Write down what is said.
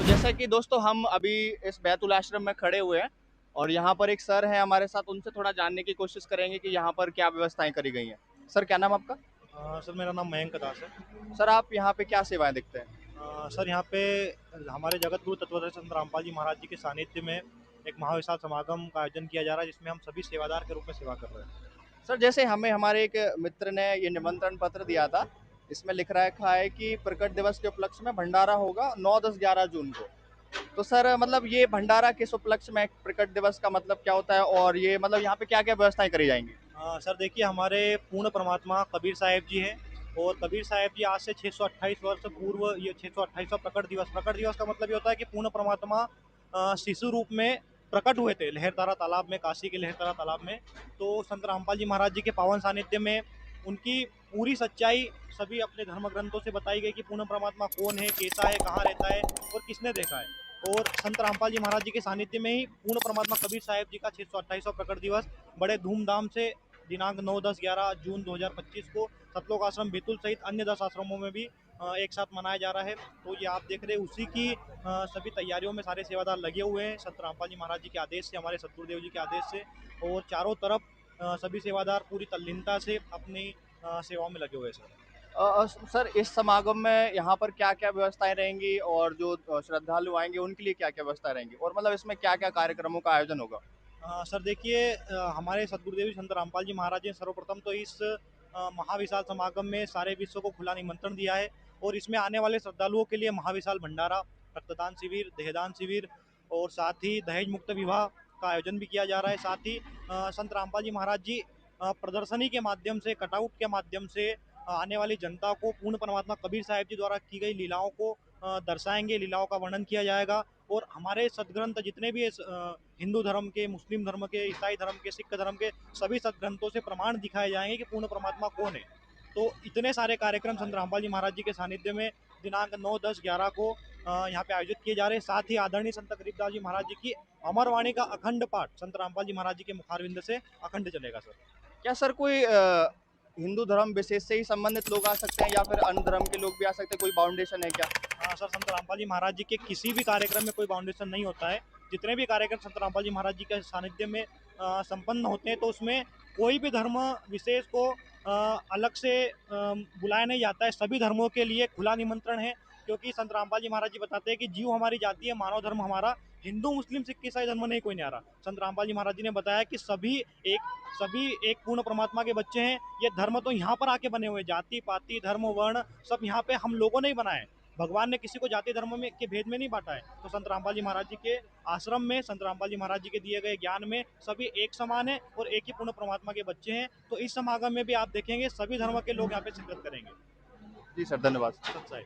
तो जैसा कि दोस्तों हम अभी इस बैतुल आश्रम में खड़े हुए हैं और यहाँ पर एक सर हैं हमारे साथ, उनसे थोड़ा जानने की कोशिश करेंगे कि यहाँ पर क्या व्यवस्थाएं करी गई हैं। सर, क्या नाम आपका? सर मेरा नाम मयंक दास है। सर, आप यहाँ पे क्या सेवाएं देखते हैं? सर यहाँ पे हमारे जगत गुरु तत्वदर्शी संत रामपाल जी महाराज जी के सानिध्य में एक महाविशाल समागम का आयोजन किया जा रहा है, जिसमें हम सभी सेवादार के रूप में सेवा कर रहे हैं। सर, जैसे हमें हमारे एक मित्र ने ये निमंत्रण पत्र दिया था, इसमें लिख रखा है कि प्रकट दिवस के उपलक्ष्य में भंडारा होगा 9, 10, 11 जून को। तो सर, मतलब ये भंडारा किस उपलक्ष्य में, प्रकट दिवस का मतलब क्या होता है और ये मतलब यहाँ पे क्या क्या व्यवस्थाएं करी जाएंगी? सर देखिए, हमारे पूर्ण परमात्मा कबीर साहिब जी हैं, और कबीर साहिब जी आज से 628 वर्ष पूर्व, ये 628वां प्रकट दिवस का मतलब ये होता है कि पूर्ण परमात्मा शिशु रूप में प्रकट हुए थे लहरतारा तालाब में, काशी के लहरतारा तालाब में। तो संत रामपाल जी महाराज जी के पावन सानिध्य में उनकी पूरी सच्चाई सभी अपने धर्म ग्रंथों से बताई गई कि पूर्ण परमात्मा कौन है, कैसा है, कहाँ रहता है और किसने देखा है। और संत रामपाल जी महाराज जी के सानिध्य में ही पूर्ण परमात्मा कबीर साहिब जी का 628वां प्रकट दिवस बड़े धूमधाम से दिनांक 9, 10, 11 जून 2025 को सतलोक आश्रम बैतुल सहित अन्य 10 आश्रमों में भी एक साथ मनाया जा रहा है। तो ये आप देख रहे हैं, उसी की सभी तैयारियों में सारे सेवादार लगे हुए हैं, संत रामपाल जी महाराज जी के आदेश से, हमारे सतगुरुदेव जी के आदेश से। और चारों तरफ सभी सेवादार पूरी तल्लीनता से अपनी सेवाओं में लगे हुए हैं सर। सर, इस समागम में यहाँ पर क्या क्या व्यवस्थाएं रहेंगी और जो श्रद्धालु आएंगे उनके लिए क्या क्या व्यवस्थाएं रहेंगी और मतलब इसमें क्या क्या कार्यक्रमों का आयोजन होगा? सर देखिए, हमारे सदगुरुदेव संत रामपाल जी महाराज ने सर्वप्रथम तो इस महाविशाल समागम में सारे विश्व को खुला निमंत्रण दिया है, और इसमें आने वाले श्रद्धालुओं के लिए महाविशाल भंडारा, रक्तदान शिविर, देहदान शिविर और साथ ही दहेज मुक्त विवाह का आयोजन भी किया जा रहा है। साथ ही संत रामपाल जी महाराज जी प्रदर्शनी के माध्यम से, कटआउट के माध्यम से आने वाली जनता को पूर्ण परमात्मा कबीर साहिब जी द्वारा की गई लीलाओं को दर्शाएंगे, लीलाओं का वर्णन किया जाएगा। और हमारे सदग्रंथ जितने भी हिंदू धर्म के, मुस्लिम धर्म के, ईसाई धर्म के, सिख धर्म के, सभी सदग्रंथों से प्रमाण दिखाए जाएंगे कि पूर्ण परमात्मा कौन है। तो इतने सारे कार्यक्रम संत रामपाल जी महाराज जी के सानिध्य में दिनांक 9, 10, 11 को यहाँ पे आयोजित किए जा रहे हैं। साथ ही आदरणीय संत गरीबदास जी महाराज जी की अमरवाणी का अखंड पाठ संत रामपाल जी महाराज जी के मुखारविंद से अखंड चलेगा सर। क्या सर कोई हिंदू धर्म विशेष से ही संबंधित लोग आ सकते हैं या फिर अन्य धर्म के लोग भी आ सकते हैं? कोई बाउंडेशन है क्या? हाँ सर, संत रामपाल जी महाराज जी के किसी भी कार्यक्रम में कोई बाउंडेशन नहीं होता है। जितने भी कार्यक्रम संत रामपाल जी महाराज जी के सानिध्य में संपन्न होते हैं, तो उसमें कोई भी धर्म विशेष को अलग से बुलाया नहीं जाता है। सभी धर्मों के लिए खुला निमंत्रण है, क्योंकि संत रामपाल जी महाराज जी बताते हैं कि जीव हमारी जाति है, मानव धर्म हमारा हिंदू, मुस्लिम, सिख, ईसाई धर्म नहीं कोई नहीं आ रहा। संत रामपाल जी महाराज जी ने बताया कि सभी एक पूर्ण परमात्मा के बच्चे हैं। ये धर्म तो यहाँ पर आके बने हुए, जाति पाति धर्म वर्ण सब यहाँ पे हम लोगों ने ही बनाए। भगवान ने किसी को जाति धर्म में के भेद में नहीं बांटा है। तो संत रामपाल जी महाराज जी के आश्रम में, संत रामपाल जी महाराज जी के दिए गए ज्ञान में सभी एक समान है और एक ही पूर्ण परमात्मा के बच्चे हैं। तो इस समागम में भी आप देखेंगे सभी धर्म के लोग यहाँ पे शिरकत करेंगे। जी सर, धन्यवाद। सत्साई।